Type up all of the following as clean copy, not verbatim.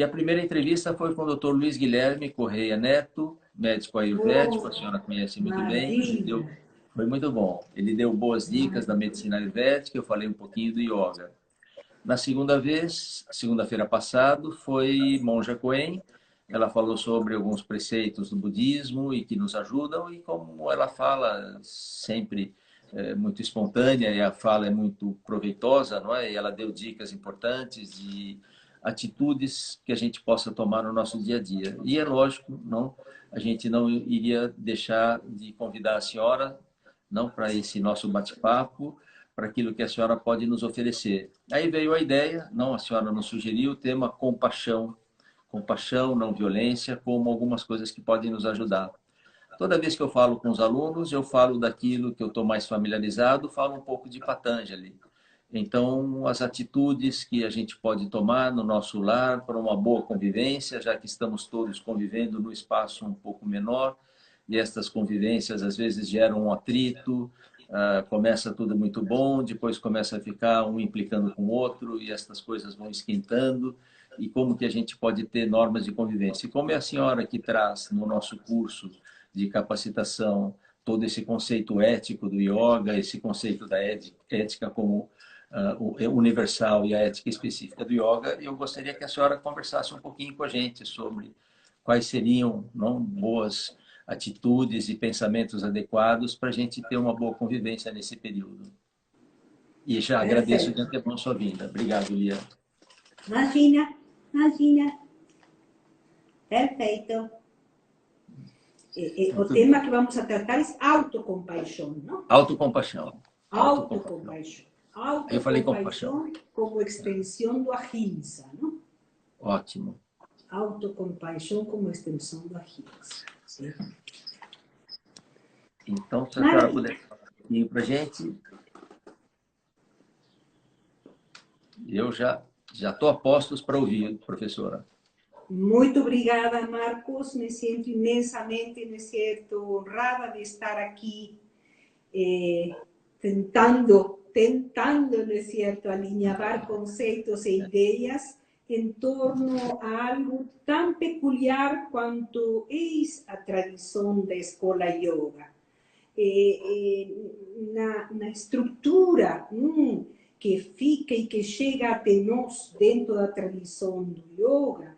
E a primeira entrevista foi com o Dr. Luiz Guilherme Correia Neto, médico ayurvédico, a senhora conhece muito bem. Foi muito bom. Ele deu boas dicas da medicina ayurvédica, eu falei um pouquinho do yoga. Na segunda vez, segunda-feira passada, foi Monja Coen. Ela falou sobre alguns preceitos do budismo e que nos ajudam, e como ela fala sempre muito espontânea, e a fala é muito proveitosa, não é? E ela deu dicas importantes de atitudes que a gente possa tomar no nosso dia a dia. E é lógico, não, a gente não iria deixar de convidar a senhora, não para esse nosso bate-papo, para aquilo que a senhora pode nos oferecer. Aí veio a ideia, não, a senhora nos sugeriu o tema compaixão, compaixão, não violência, como algumas coisas que podem nos ajudar. Toda vez que eu falo com os alunos, eu falo daquilo que eu estou mais familiarizado, falo um pouco de Patanjali. Então, as atitudes que a gente pode tomar no nosso lar para uma boa convivência, já que estamos todos convivendo no espaço um pouco menor, e estas convivências às vezes geram um atrito, começa tudo muito bom, depois começa a ficar um implicando com o outro, e estas coisas vão esquentando, e como que a gente pode ter normas de convivência. E como é a senhora que traz no nosso curso de capacitação todo esse conceito ético do yoga, esse conceito da ética como universal e a ética específica do yoga, eu gostaria que a senhora conversasse um pouquinho com a gente sobre quais seriam, não, boas atitudes e pensamentos adequados para a gente ter uma boa convivência nesse período. E já agradeço de antemão sua vinda. Obrigado, Lia. Imagina, imagina. Perfeito. O tema que vamos a tratar é autocompaixão, não? Autocompaixão. Autocompaixão. Eu falei compaixão. Como extensão do ahimsa, não? Ótimo. Autocompaixão como extensão do ahimsa. Sim. Então, se a senhora puder falar um pouquinho para a gente. Eu já estou a postos para ouvir, professora. Muito obrigada, Marcos. Me sinto imensamente, honrada de estar aqui tentando, alinhar conceitos e ideias em torno a algo tão peculiar quanto é a tradição da escola yoga. Na estrutura que fica e que chega até nós dentro da tradição do yoga,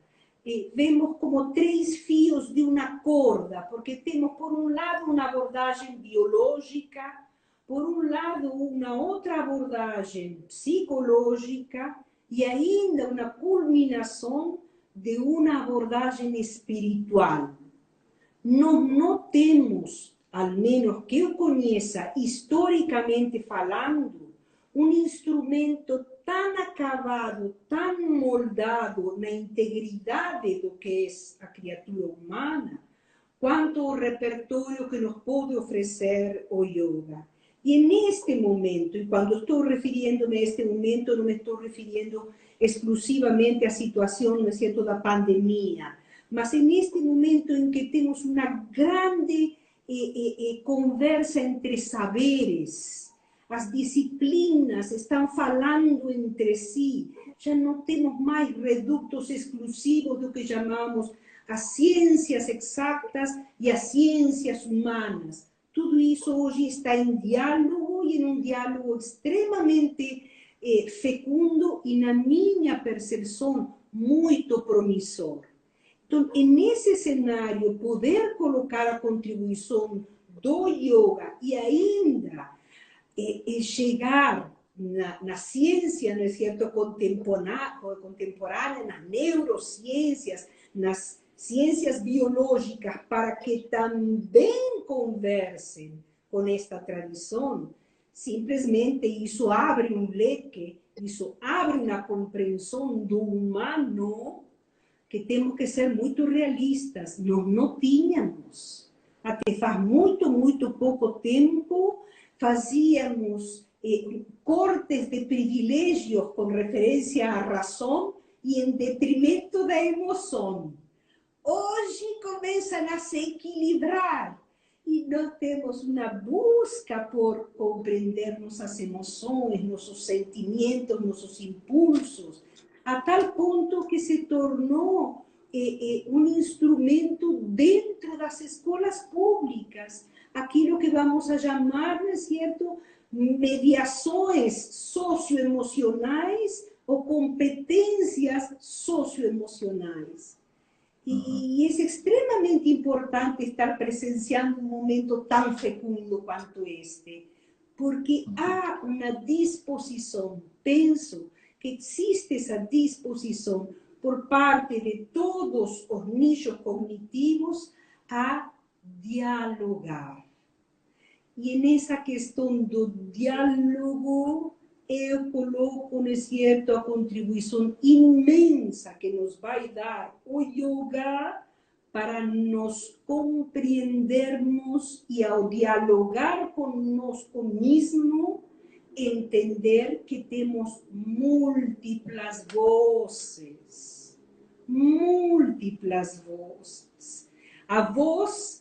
vemos como três fios de uma corda, porque temos, por um lado, uma abordagem biológica, por um lado, uma outra abordagem psicológica e ainda uma culminação de uma abordagem espiritual. Nós não temos, ao menos que eu conheça, historicamente falando, um instrumento tão acabado, tão moldado na integridade do que é a criatura humana, quanto o repertório que nos pode oferecer o yoga. E neste momento, e quando estou referindo-me a este momento, não me estou referindo exclusivamente à situação, no centro da pandemia, mas é neste momento em que temos uma grande conversa entre saberes, as disciplinas estão falando entre si, já não temos mais redutos exclusivos do que chamamos as ciências exatas e as ciências humanas. Tudo isso hoje está em diálogo e em um diálogo extremamente fecundo e, na minha percepção, muito promissor. Então, nesse cenário, poder colocar a contribuição do yoga e ainda chegar na ciência, não é certo, contemporânea, nas neurociências, nas ciências biológicas, para que também conversem com esta tradição, simplesmente isso abre um leque, isso abre uma compreensão do humano que temos que ser muito realistas. Nós não tínhamos. Até faz muito pouco tempo, fazíamos cortes de privilégios com referência à razão e em detrimento da emoção. Hoje começam a se equilibrar e nós temos uma busca por compreender nossas emoções, nossos sentimentos, nossos impulsos, a tal ponto que se tornou um instrumento dentro das escolas públicas, aquilo que vamos a chamar, não é certo, mediações socioemocionais ou competências socioemocionais. E é extremamente importante estar presenciando um momento tão fecundo quanto este, porque há uma disposição, penso que existe essa disposição por parte de todos os nichos cognitivos a dialogar. E nessa questão do diálogo, eu coloco, não é certo, a contribuição imensa que nos vai dar o yoga para nos compreendermos e, ao dialogar conosco mesmo, entender que temos múltiplas vozes. Múltiplas vozes. A voz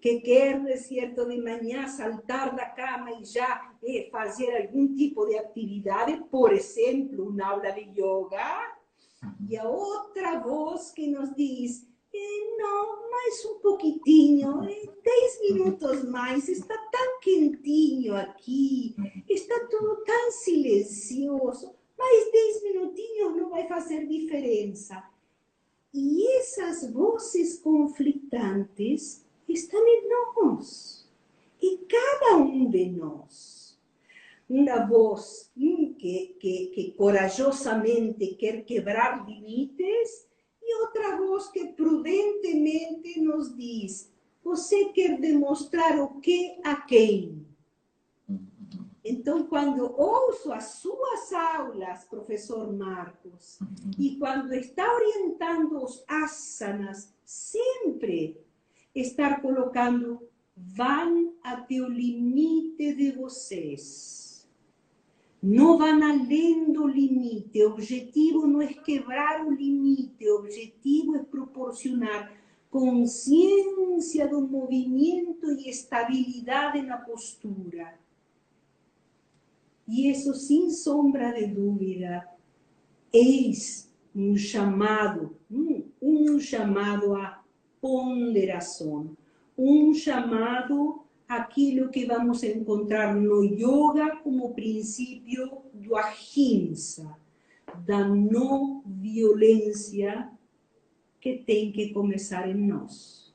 que quer, é certo, de manhã saltar da cama e já fazer algum tipo de atividade, por exemplo, uma aula de yoga, e a outra voz que nos diz, não, mais um pouquinho, 10 minutos mais, está tão quentinho aqui, está tudo tão silencioso, mais 10 minutinhos não vai fazer diferença. E essas vozes conflitantes estão em nós, em cada um de nós. Uma voz que corajosamente quer quebrar limites e outra voz que prudentemente nos diz: você quer demonstrar o que a quem? Então, quando ouço as suas aulas, professor Marcos, e quando está orientando os asanas, sempre estar colocando, vão até o limite de vocês. Não vão além do limite. O objetivo não é quebrar o limite, o objetivo é proporcionar consciência do movimento e estabilidade na postura. E isso, sem sombra de dúvida, eis um chamado a ponderação, um chamado àquilo que vamos encontrar no yoga como princípio do ahimsa, da não violência que tem que começar em nós.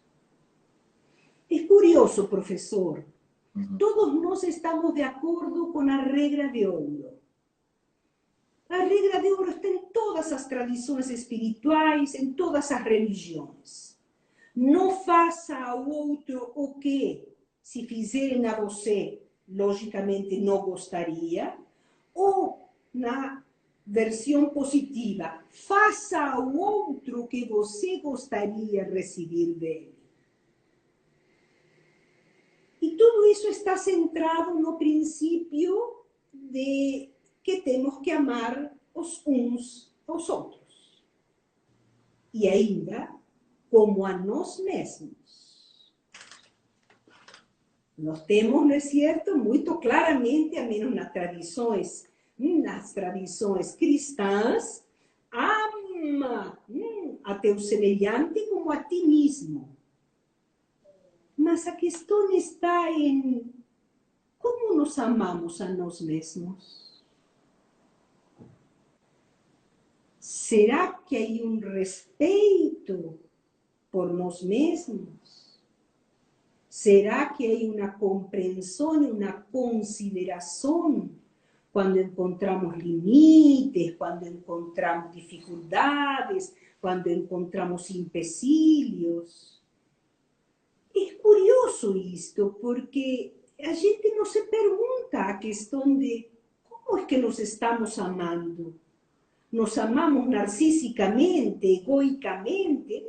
É curioso, professor, todos nós estamos de acordo com a regra de ouro. A regra de ouro está em todas as tradições espirituais, em todas as religiões. Não faça ao outro o que, se fizerem a você, logicamente não gostaria. Ou, na versão positiva, faça ao outro o que você gostaria de receber dele. E tudo isso está centrado no princípio de que temos que amar os uns aos outros. E ainda, como a nós mesmos. Nós temos, não é certo, muito claramente, a menos nas tradições cristãs, ama a teu semelhante como a ti mesmo. Mas a questão está em como nos amamos a nós mesmos. Será que há um respeito por nós mesmos? Será que há uma compreensão e uma consideração quando encontramos limites, quando encontramos dificuldades, quando encontramos empecilhos? É curioso isto, porque a gente não se pergunta a questão de como é que nos estamos amando. Nos amamos narcisicamente, egoicamente?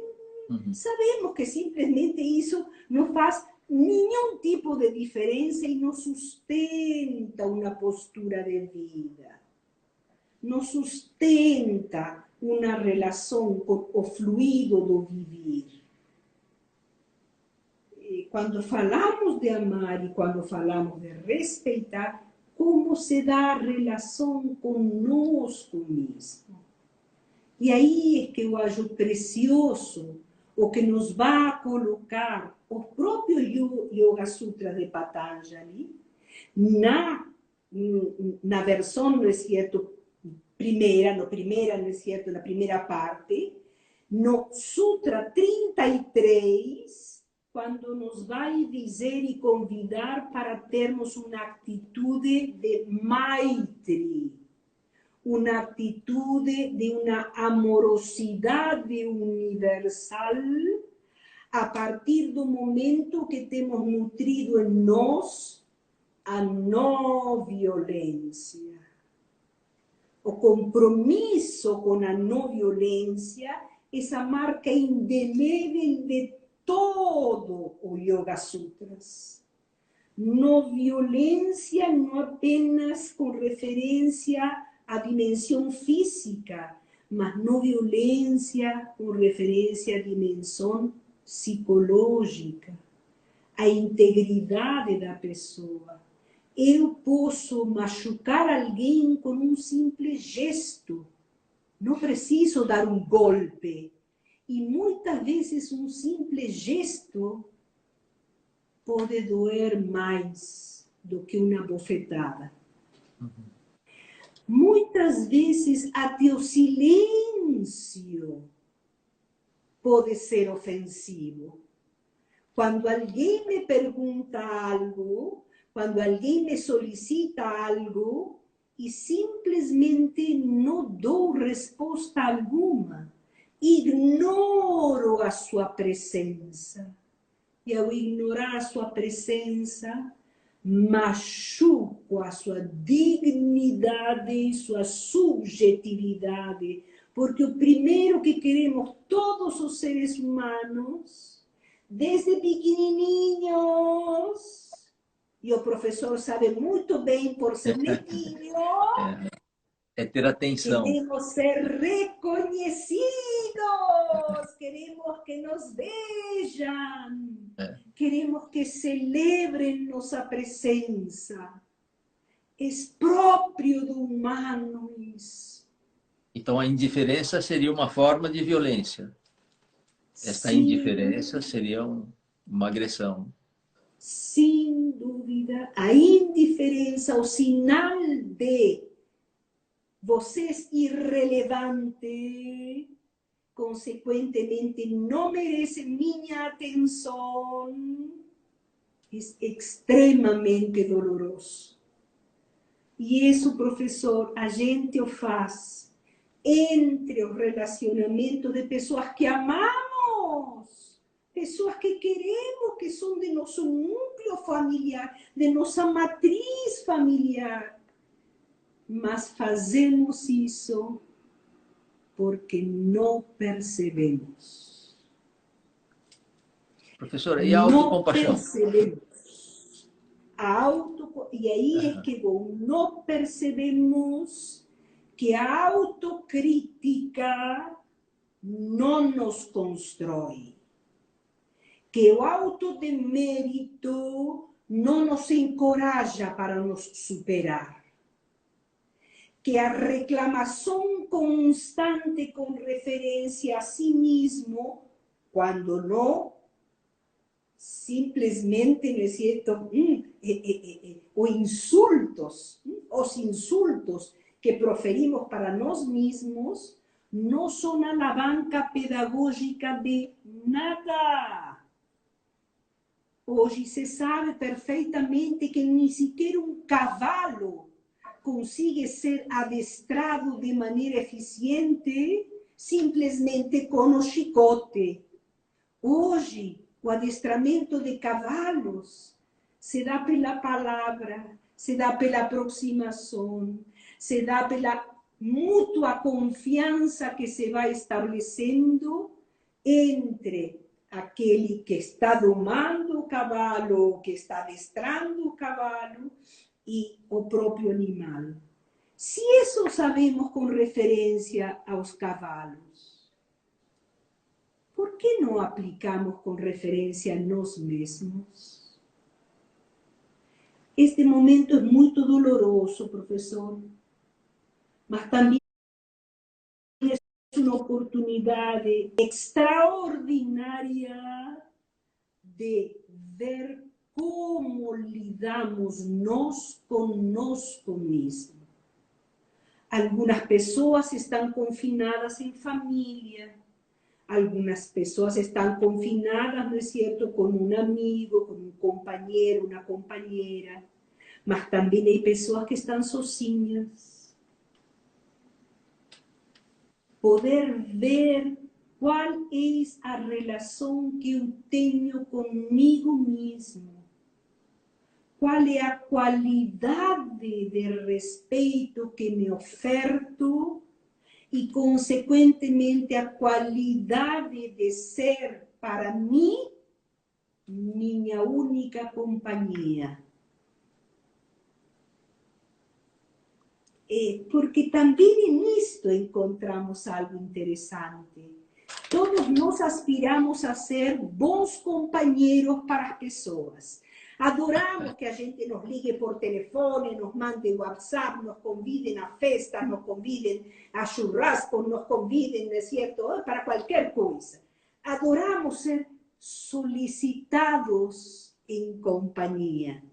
Sabemos que simplesmente isso não faz nenhum tipo de diferença e não sustenta uma postura de vida. Não sustenta uma relação com o fluido do viver. Quando falamos de amar e quando falamos de respeitar, como se dá a relação conosco mesmo? E aí é que eu acho precioso o que nos vai colocar o próprio Yoga Sutra de Patanjali na versão, não é certo, primeira, não é certo, na primeira parte, no Sutra 33, quando nos vai dizer e convidar para termos uma atitude de Maitri, uma atitude de uma amorosidade universal a partir do momento que temos nutrido em nós a não violência. O compromisso com a não violência, essa marca indelével de todo o Yoga Sutras. Não violência não apenas com referência à dimensão física, mas não violência com referência à dimensão psicológica, à integridade da pessoa. Eu posso machucar alguém com um simples gesto. Não preciso dar um golpe. E muitas vezes um simples gesto pode doer mais do que uma bofetada. Muitas vezes até o silêncio pode ser ofensivo. Quando alguém me pergunta algo, quando alguém me solicita algo e simplesmente não dou resposta alguma, ignoro a sua presença. E ao ignorar a sua presença, machuco a sua dignidade e sua subjetividade. Porque o primeiro que queremos todos os seres humanos, desde pequenininhos, e o professor sabe muito bem por ser netinho, É ter atenção. queremos ser reconhecidos, queremos que nos vejam, queremos que celebrem nossa presença. É próprio do humano isso. Então, a indiferença seria uma forma de violência. Esta indiferença seria uma agressão. Sem dúvida, a indiferença, o sinal de vocês irrelevante, consequentemente não merecem minha atenção, é extremamente doloroso. E isso, professor, a gente o faz entre o relacionamento de pessoas que amamos, pessoas que queremos, que são de nosso núcleo familiar, de nossa matriz familiar. Mas fazemos isso porque não percebemos. Professora, e a autocompaixão? Não percebemos. E aí é que não percebemos que a autocrítica não nos constrói. Que o autodemérito não nos encoraja para nos superar. Que a reclamação constante com referência a si mesmo, quando não, simplesmente, não é certo, os insultos que proferimos para nós mesmos, não são alavanca pedagógica de nada. Hoje se sabe perfeitamente que nem sequer um cavalo consiga ser adestrado de maneira eficiente simplesmente com o chicote. Hoje, o adestramento de cavalos se dá pela palavra, se dá pela aproximação, se dá pela mútua confiança que se vai estabelecendo entre aquele que está domando o cavalo, que está adestrando o cavalo, e o próprio animal. Se isso sabemos com referência aos cavalos, por que não aplicamos com referência a nós mesmos? Este momento é muito doloroso, professor, mas também é uma oportunidade extraordinária de ver como lidamos nós conosco mesmo. Algumas pessoas estão confinadas em família, algumas pessoas estão confinadas, não é certo, com um amigo, com um companheiro, uma companheira, mas também há pessoas que estão sozinhas. Poder ver qual é a relação que eu tenho comigo mesmo. Qual é a qualidade de respeito que me oferto e, consequentemente, a qualidade de ser para mim minha única companhia. Porque também nisto encontramos algo interessante. Todos nós aspiramos a ser bons companheiros para as pessoas. Adoramos que a gente nos ligue por telefone, nos mande WhatsApp, nos convidem a festas, nos convidem a churrascos, nos convidem, não é certo, para qualquer coisa. Adoramos ser solicitados em companhia.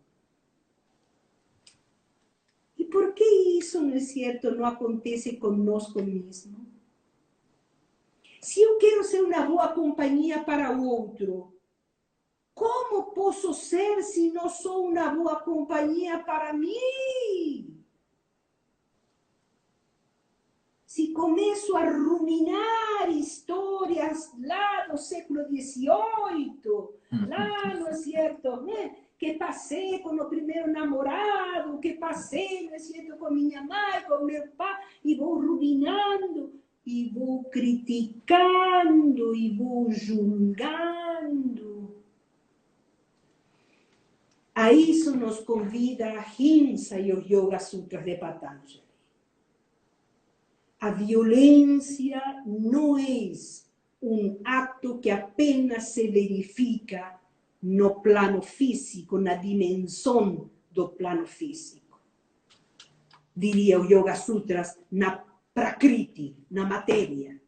E por que isso, não é certo, não acontece conosco mesmo? Se eu quero ser uma boa companhia para o outro, como posso ser se não sou uma boa companhia para mim? Se começo a ruminar histórias lá do século XVIII, lá, não é certo, né? Que passei com o primeiro namorado, que passei, não é certo, com minha mãe, com meu pai, e vou ruminando, e vou criticando, e vou julgando. A isso nos convida a Ahimsa e os Yoga Sutras de Patanjali. A violência não é um ato que apenas se verifica no plano físico, na dimensão do plano físico. Diria o Yoga Sutras, na prakriti, na matéria.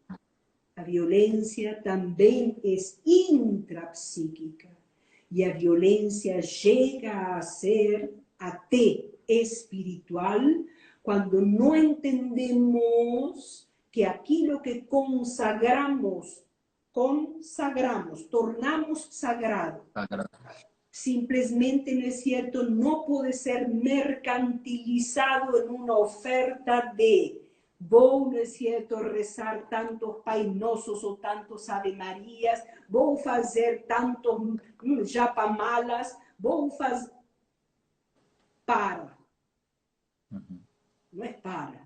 A violência também é intrapsíquica. E a violência chega a ser até espiritual quando não entendemos que aquilo que consagramos, tornamos sagrado. Simplesmente, não é certo, não pode ser mercantilizado em uma oferta de vou, não é certo, rezar tantos Pai Nossos ou tantos Ave Marias, vou fazer tantos japamalas, vou fazer... Para. Não é para.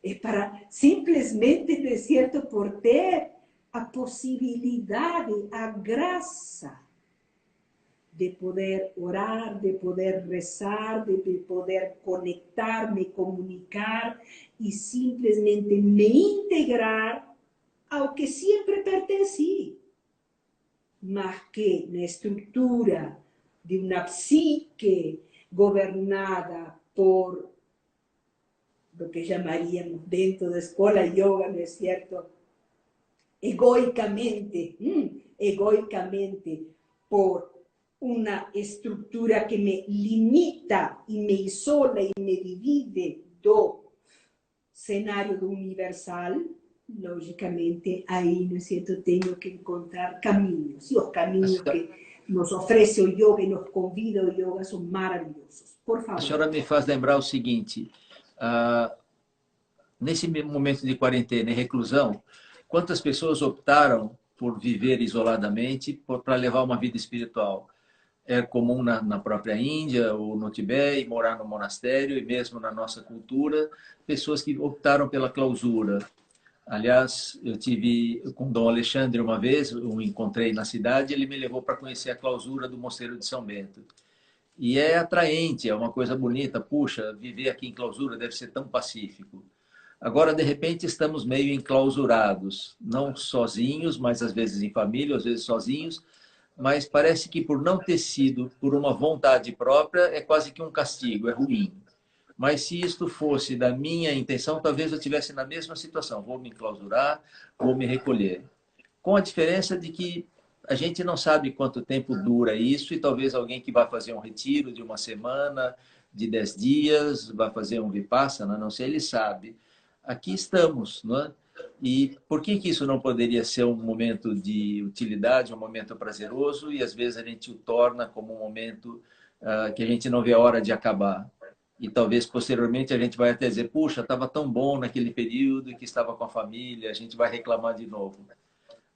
É para simplesmente, não é certo, por ter a possibilidade, a graça de poder orar, de poder rezar, de poder conectar, me comunicar e simplesmente me integrar ao que sempre pertenci, mas que na estrutura de uma psique governada por lo que chamaríamos dentro da escola yoga, não é certo? Egoicamente por uma estrutura que me limita e me isola e me divide do cenário do universal, logicamente, aí, não é certo, tenho que encontrar caminhos. E os caminhos que nos oferece o yoga e nos convida o yoga são maravilhosos. Por favor. A senhora me faz lembrar o seguinte, nesse momento de quarentena e reclusão, quantas pessoas optaram por viver isoladamente para levar uma vida espiritual? É comum na própria Índia ou no Tibete, morar no monastério, e mesmo na nossa cultura, pessoas que optaram pela clausura. Aliás, eu tive com Dom Alexandre uma vez, eu o encontrei na cidade, ele me levou para conhecer a clausura do Mosteiro de São Bento. E é atraente, é uma coisa bonita. Puxa, viver aqui em clausura deve ser tão pacífico. Agora, de repente, estamos meio enclausurados, não sozinhos, mas às vezes em família, às vezes sozinhos, mas parece que por não ter sido por uma vontade própria, é quase que um castigo, é ruim. mas se isto fosse da minha intenção, talvez eu estivesse na mesma situação. Vou me enclausurar, vou me recolher. Com a diferença de que a gente não sabe quanto tempo dura isso e talvez alguém que vai fazer um retiro de uma semana, de 10 dias, vai fazer um Vipassana, não sei, ele sabe. Aqui estamos, não é? E por que que isso não poderia ser um momento de utilidade, um momento prazeroso e às vezes a gente o torna como um momento que a gente não vê a hora de acabar? E talvez posteriormente a gente vai até dizer, puxa, estava tão bom naquele período que estava com a família, a gente vai reclamar de novo.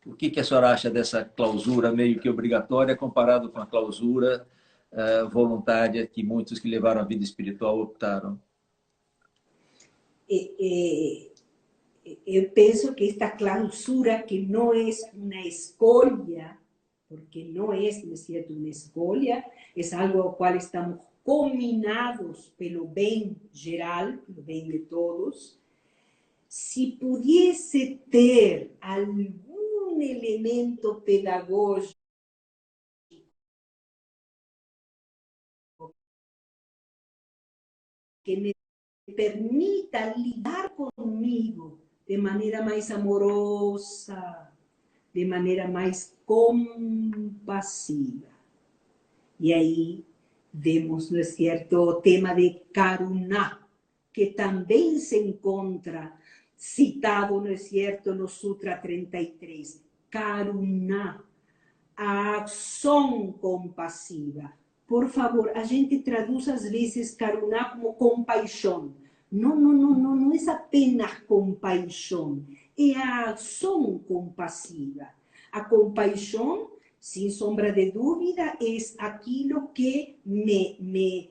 O que que a senhora acha dessa clausura meio que obrigatória comparado com a clausura voluntária que muitos que levaram a vida espiritual optaram? Eu penso que esta clausura, que não é uma escolha, porque não é certo, uma escolha, é algo ao qual estamos combinados pelo bem geral, pelo bem de todos. Se pudiese ter algum elemento pedagógico que me permita lidar comigo de maneira mais amorosa, de maneira mais compassiva. E aí vemos, não é certo, o tema de Karuna, que também se encontra citado, não é certo, no Sutra 33. Karuna, a ação compassiva. Por favor, a gente traduz às vezes Karuna como compaixão. Não, não, não, não, não é apenas compaixão, é a ação compassiva. A compaixão, sem sombra de dúvida, é aquilo que me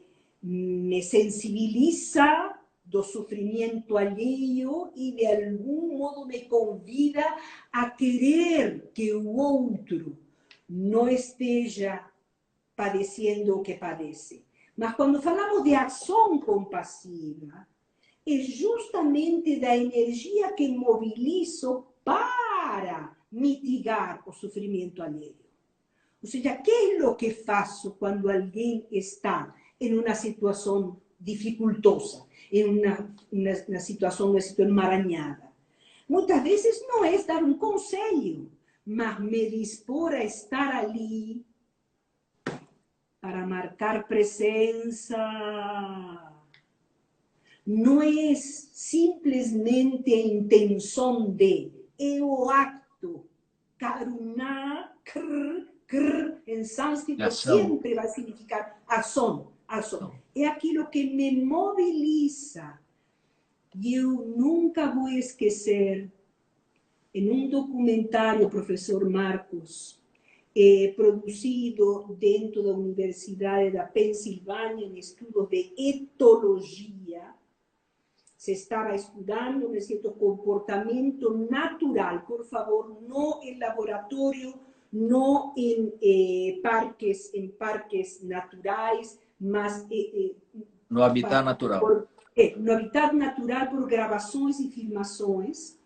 sensibiliza do sofrimento alheio e de algum modo me convida a querer que o outro não esteja padecendo o que padece. Mas quando falamos de ação compassiva, é justamente da energia que mobilizo para mitigar o sofrimento alheio. Ou seja, que é o que faço quando alguém está em uma situação dificultosa, em uma situação emaranhada? Muitas vezes não é dar um conselho, mas me dispor a estar ali para marcar presença. Não é simplesmente a intenção de, é o acto. Karuna, em sânscrito, Ação. sempre vai significar ação. Ação. É aquilo que me mobiliza. E eu nunca vou esquecer, em um documentário, professor Marcos, produzido dentro da Universidade da Pensilvânia, em estudos de etologia, se estava estudando o comportamento natural, por favor, não em laboratório, não em parques naturais, mas No habitat natural. No habitat natural por gravações e filmações.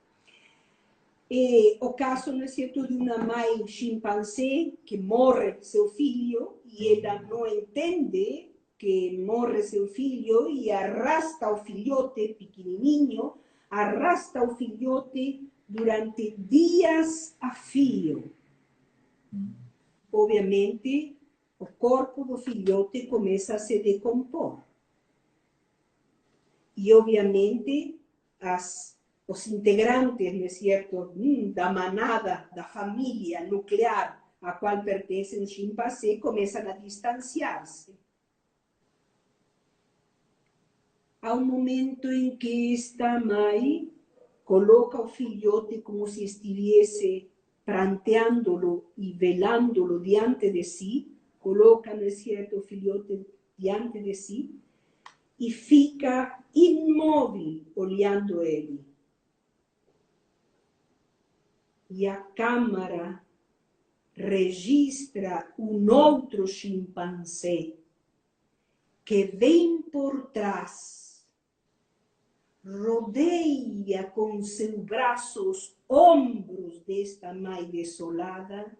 O caso, não é certo, de uma mãe chimpanzé que morre seu filho e ela não entende que morre seu filho e arrasta o filhote pequenininho, arrasta o filhote durante dias a fio. Obviamente, o corpo do filhote começa a se decompor. E, obviamente, os integrantes, não é certo, da manada, da família nuclear a qual pertence o chimpanzé, começam a distanciar-se. Há um momento em que esta mãe coloca o filhote como se estivesse pranteando-lo e velando-lo diante de si, coloca, não é certo, o filhote diante de si, e fica imóvel olhando ele. E a câmara registra um outro chimpanzé que vem por trás, rodeia com seus braços ombros desta mãe desolada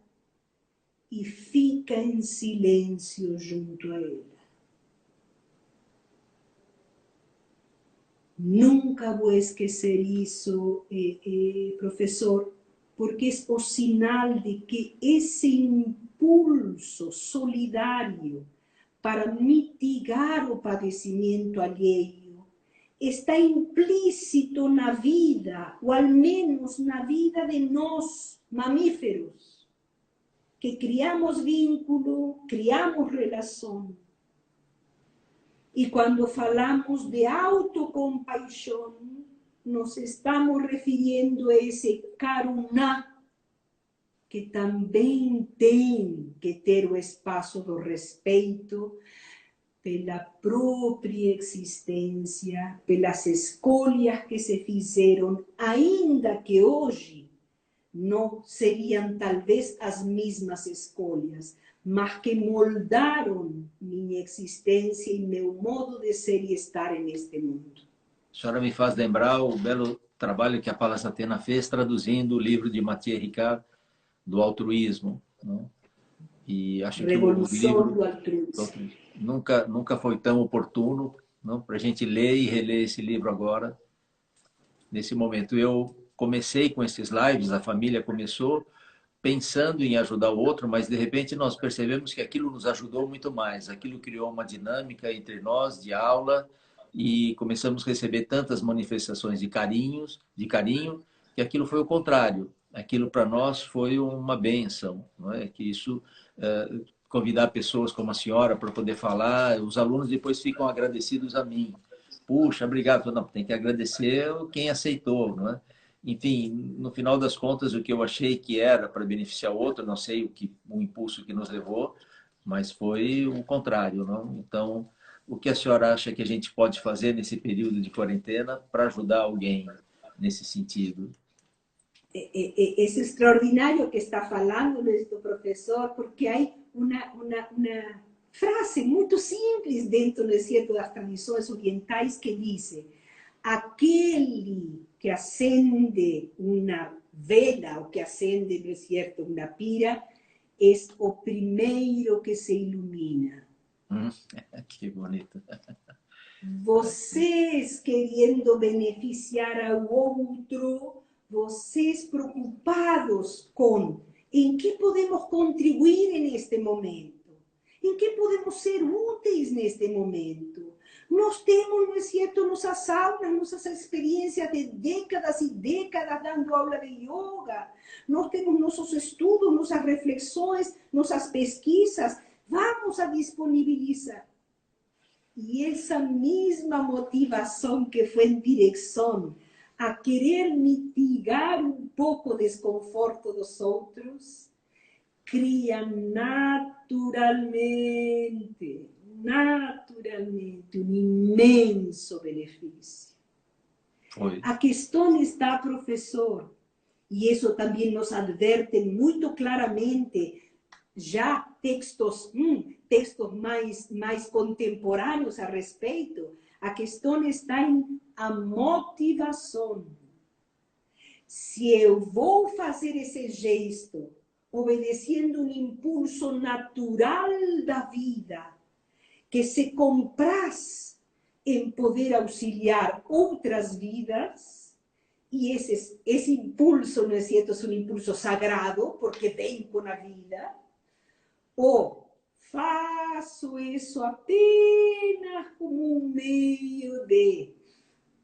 e fica em silêncio junto a ela. Nunca vou esquecer isso, professor, porque é o sinal de que esse impulso solidário para mitigar o padecimento alheio está implícito na vida, ou ao menos na vida de nós, mamíferos, que criamos vínculo, criamos relação. E quando falamos de autocompaixão, nos estamos referindo a esse karuná, que também tem que ter o espaço do respeito pela própria existência, pelas escolhas que se fizeram, ainda que hoje não seriam talvez as mesmas escolhas, mas que moldaram minha existência e meu modo de ser e estar neste mundo. A senhora me faz lembrar o belo trabalho que a Palas Atena fez traduzindo o livro de Mathieu Ricard, do altruísmo. Né? E acho que o livro do altruísmo nunca foi tão oportuno para a gente ler e reler esse livro agora, nesse momento. Eu comecei com esses lives, a família começou pensando em ajudar o outro, mas de repente nós percebemos que aquilo nos ajudou muito mais. Aquilo criou uma dinâmica entre nós de aula e começamos a receber tantas manifestações de carinho, que aquilo foi o contrário. Aquilo para nós foi uma bênção, não é? Que isso convidar pessoas como a senhora para poder falar, os alunos depois ficam agradecidos a mim. Puxa, obrigado. Não, tem que agradecer quem aceitou, não é? Enfim, no final das contas, o que eu achei que era para beneficiar o outro, não sei o impulso que nos levou, mas foi o contrário, não? Então, o que a senhora acha que a gente pode fazer nesse período de quarentena para ajudar alguém nesse sentido? É extraordinário que está falando nuestro professor, porque há uma frase muito simples dentro, não é certo, das tradições orientais que diz: aquele que acende uma vela, ou que acende, não é certo, uma pira, é o primeiro que se ilumina. Que bonito. Vocês querendo beneficiar ao outro, vocês preocupados com em que podemos contribuir neste momento, em que podemos ser úteis neste momento. Nós temos, não é certo, nossas aulas, nossas experiências de décadas e décadas dando aula de yoga. Nós temos nossos estudos, nossas reflexões, nossas pesquisas. Vamos a disponibilizar. E essa mesma motivação que foi em direção a querer mitigar um pouco o desconforto dos outros, cria naturalmente um imenso benefício. Foi. A questão está, professor, e isso também nos adverte muito claramente já textos mais contemporâneos a respeito, a questão está em a motivação. Se eu vou fazer esse gesto obedecendo um impulso natural da vida, que se compraz em poder auxiliar outras vidas, e esse impulso, não é certo, é um impulso sagrado, porque vem com a vida, ou faço isso apenas como um meio de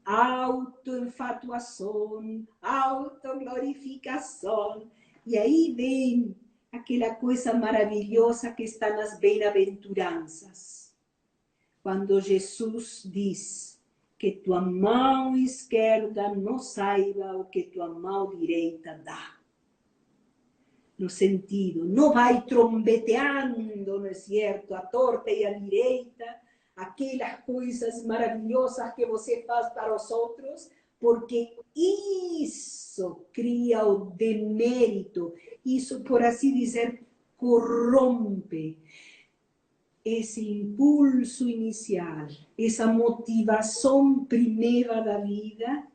autoenfatuação, autoglorificação. E aí vem aquela coisa maravilhosa que está nas bem-aventuranças. Quando Jesus diz que tua mão esquerda não saiba o que tua mão direita dá. No sentido, não vai trombeteando, não é certo, a torta e a direita, aquelas coisas maravilhosas que você faz para os outros, porque isso cria o demérito, isso, por assim dizer, corrompe esse impulso inicial, essa motivação primeira da vida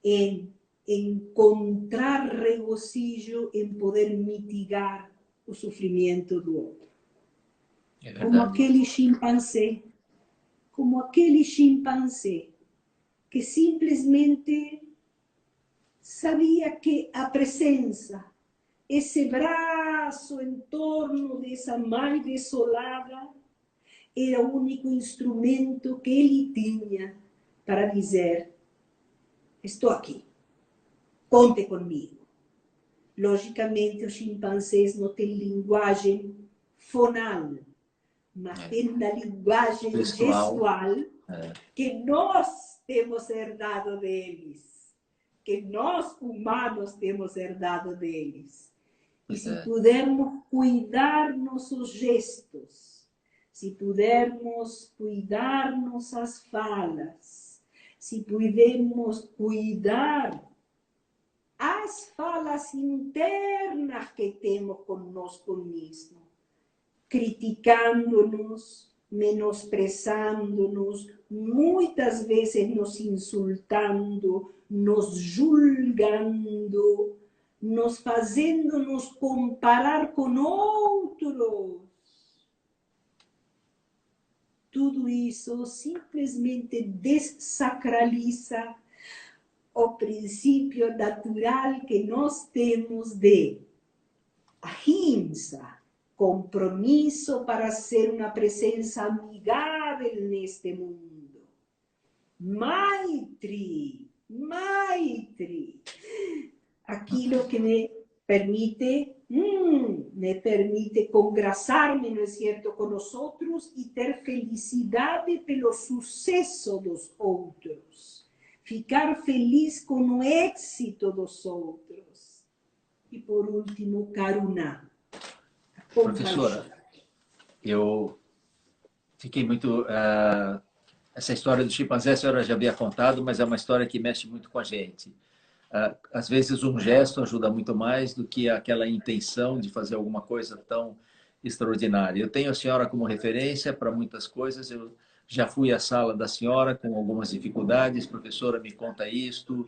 em encontrar regozijo em poder mitigar o sofrimento do outro. É como aquele chimpanzé que simplesmente sabia que a presença, esse braço em torno dessa mãe desolada, era o único instrumento que ele tinha para dizer: estou aqui, conte comigo. Logicamente, os chimpanzés não têm linguagem fonal, mas têm uma linguagem gestual que nós temos herdado deles, que nós, humanos, temos herdado deles. E se pudermos cuidar nossos gestos, se pudermos cuidar nossas falas, se pudermos cuidar as falas internas que temos conosco mesmo, criticando-nos, menosprezando-nos, muitas vezes nos insultando, nos julgando, nos fazendo-nos comparar com outros. Tudo isso simplesmente desacraliza o princípio natural que nós temos de ahimsa, compromisso para ser uma presença amigável neste mundo. Maitri, Maitri, aquilo que me permite congraçar-me, não é certo, com os outros e ter felicidade pelo sucesso dos outros. Ficar feliz com o êxito dos outros. E por último, Karuna. Professora, eu fiquei muito... essa história do chimpanzé a senhora já havia contado, mas é uma história que mexe muito com a gente. Às vezes um gesto ajuda muito mais do que aquela intenção de fazer alguma coisa tão extraordinária. Eu tenho a senhora como referência para muitas coisas. Eu já fui à sala da senhora com algumas dificuldades. Professora, me conta isto.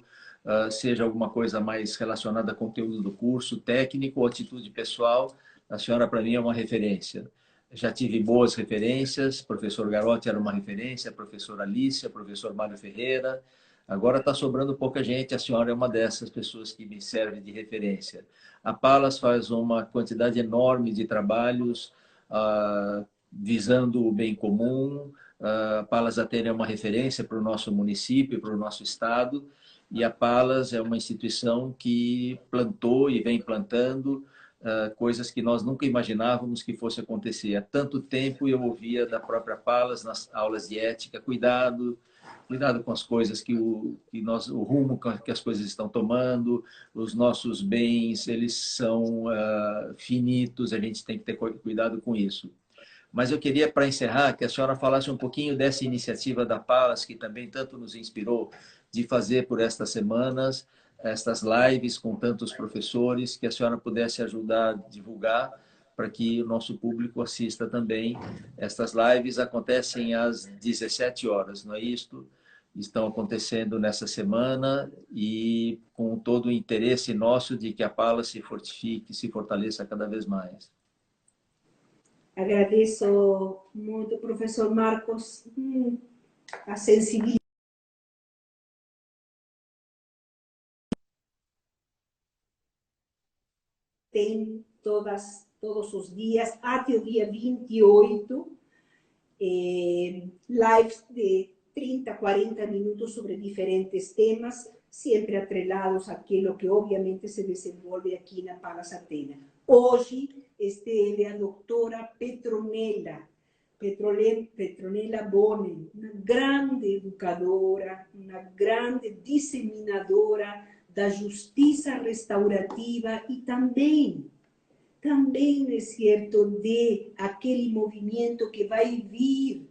Seja alguma coisa mais relacionada ao conteúdo do curso, técnico ou atitude pessoal, a senhora para mim é uma referência. Já tive boas referências, professor Garotti era uma referência, professora Alicia, professor Mário Ferreira. Agora está sobrando pouca gente, a senhora é uma dessas pessoas que me serve de referência. A Palas faz uma quantidade enorme de trabalhos visando o bem comum. A Palas Atene é uma referência para o nosso município, para o nosso estado, e a Palas é uma instituição que plantou e vem plantando coisas que nós nunca imaginávamos que fosse acontecer. Há tanto tempo eu ouvia da própria Palas nas aulas de ética: cuidado com as coisas o rumo que as coisas estão tomando, os nossos bens, eles são finitos, a gente tem que ter cuidado com isso. Mas eu queria, para encerrar, que a senhora falasse um pouquinho dessa iniciativa da Palas, que também tanto nos inspirou, de fazer por estas semanas, estas lives com tantos professores, que a senhora pudesse ajudar a divulgar para que o nosso público assista também. Estas lives acontecem às 17 horas, não é isto? Estão acontecendo nessa semana e com todo o interesse nosso de que a Palas se fortifique, se fortaleça cada vez mais. Agradeço muito, professor Marcos, a sensibilidade. Tem todos os dias, até o dia 28, lives de 30, 40 minutos sobre diferentes temas, sempre atrelados àquilo que obviamente se desenvolve aqui na Palas Atena. Hoje esteve a doutora Petronella Bonen, uma grande educadora, uma grande disseminadora da justiça restaurativa e também, é certo, de aquele movimento que vai vir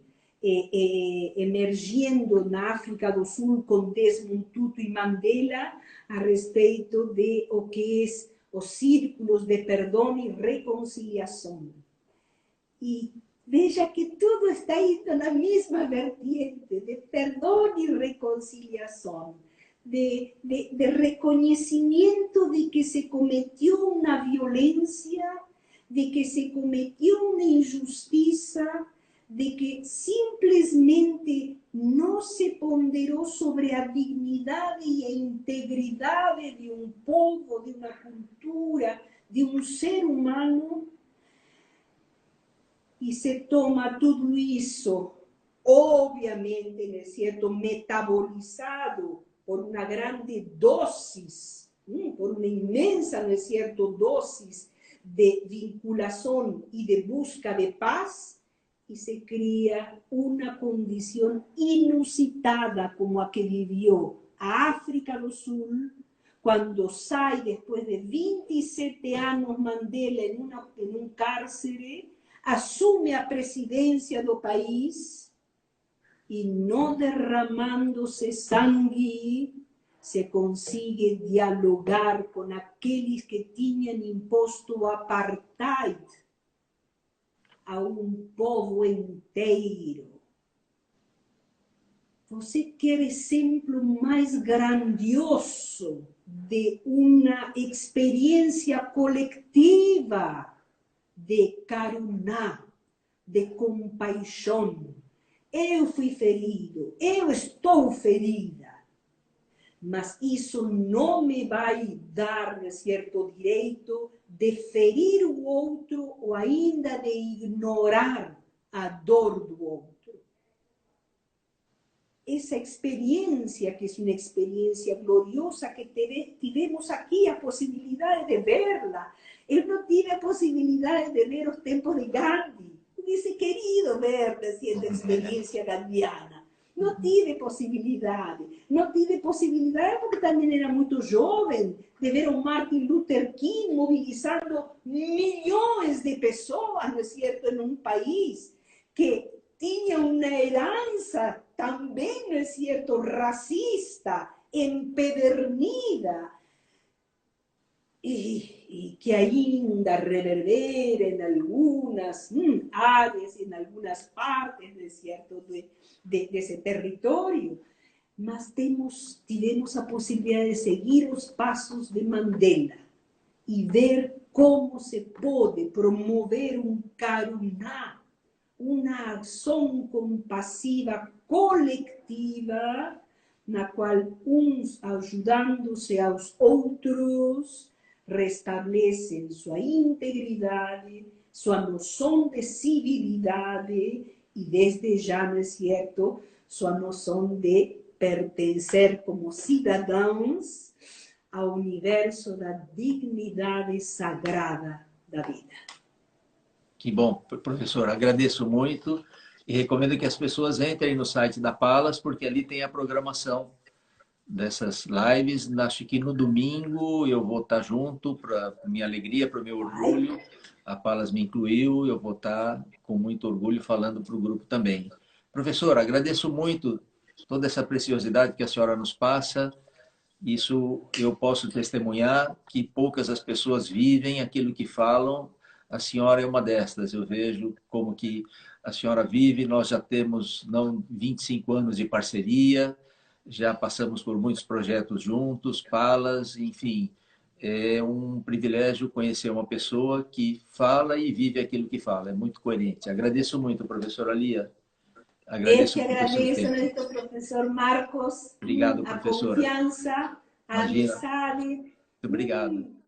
emergindo na África do Sul com Desmond Tutu e Mandela a respeito de o que é os círculos de perdão e reconciliação. E veja que tudo está indo na mesma vertente de perdão e reconciliação, de reconhecimento de que se cometeu uma violência, de que se cometeu uma injustiça, de que simplesmente não se ponderou sobre a dignidade e a integridade de um povo, de uma cultura, de um ser humano, e se toma tudo isso, obviamente, não é certo, metabolizado por uma grande dosis, por uma imensa, não é certo, dosis de vinculação e de busca de paz, e se cria uma condição inusitada como a que viveu a África do Sul, quando sai, depois de 27 anos, Mandela em um cárcere, assume a presidência do país e, não derramando-se sangue, se consegue dialogar com aqueles que tinham imposto o apartheid a um povo inteiro. Você quer exemplo mais grandioso de uma experiência coletiva de caruná, de compaixão? Eu fui ferido, eu estou ferida, mas isso não me vai dar, de certo, direito de ferir o outro ou ainda de ignorar a dor do outro. Essa experiência, que é uma experiência gloriosa, que tivemos aqui a possibilidade de verla. Eu não tive a possibilidade de ver os tempos de Gandhi. Hubiese querido ver essa experiência gandiana. Não tive possibilidade. Não tive possibilidade porque também era muito jovem de ver o Martin Luther King mobilizando milhões de pessoas, não é certo, em um país que tinha uma herança também, não é certo, racista, empedernida, e que ainda reverbera em algumas áreas, em algumas partes, não é certo, desse território. Mas tivemos a possibilidade de seguir os passos de Mandela e ver como se pode promover um caruná, uma ação compassiva coletiva, na qual uns, ajudando-se aos outros, restabelecem sua integridade, sua noção de civilidade e, desde já, não é certo, sua noção de pertencer como cidadãos ao universo da dignidade sagrada da vida. Que bom, professor, agradeço muito e recomendo que as pessoas entrem no site da Palas, porque ali tem a programação dessas lives. Acho que no domingo eu vou estar junto, para minha alegria, para o meu orgulho. A Palas me incluiu, eu vou estar com muito orgulho falando para o grupo também. Professor, agradeço muito toda essa preciosidade que a senhora nos passa. Isso eu posso testemunhar, que poucas as pessoas vivem aquilo que falam. A senhora é uma destas. Eu vejo como que a senhora vive. Nós já temos 25 anos de parceria, já passamos por muitos projetos juntos, Palas, enfim. É um privilégio conhecer uma pessoa que fala e vive aquilo que fala. É muito coerente. Agradeço muito, professora Lia. Agradeço muito o seu tempo. Professor Marcos. Obrigado, a professora. Confiança, a Imagina. amizade. Muito obrigado.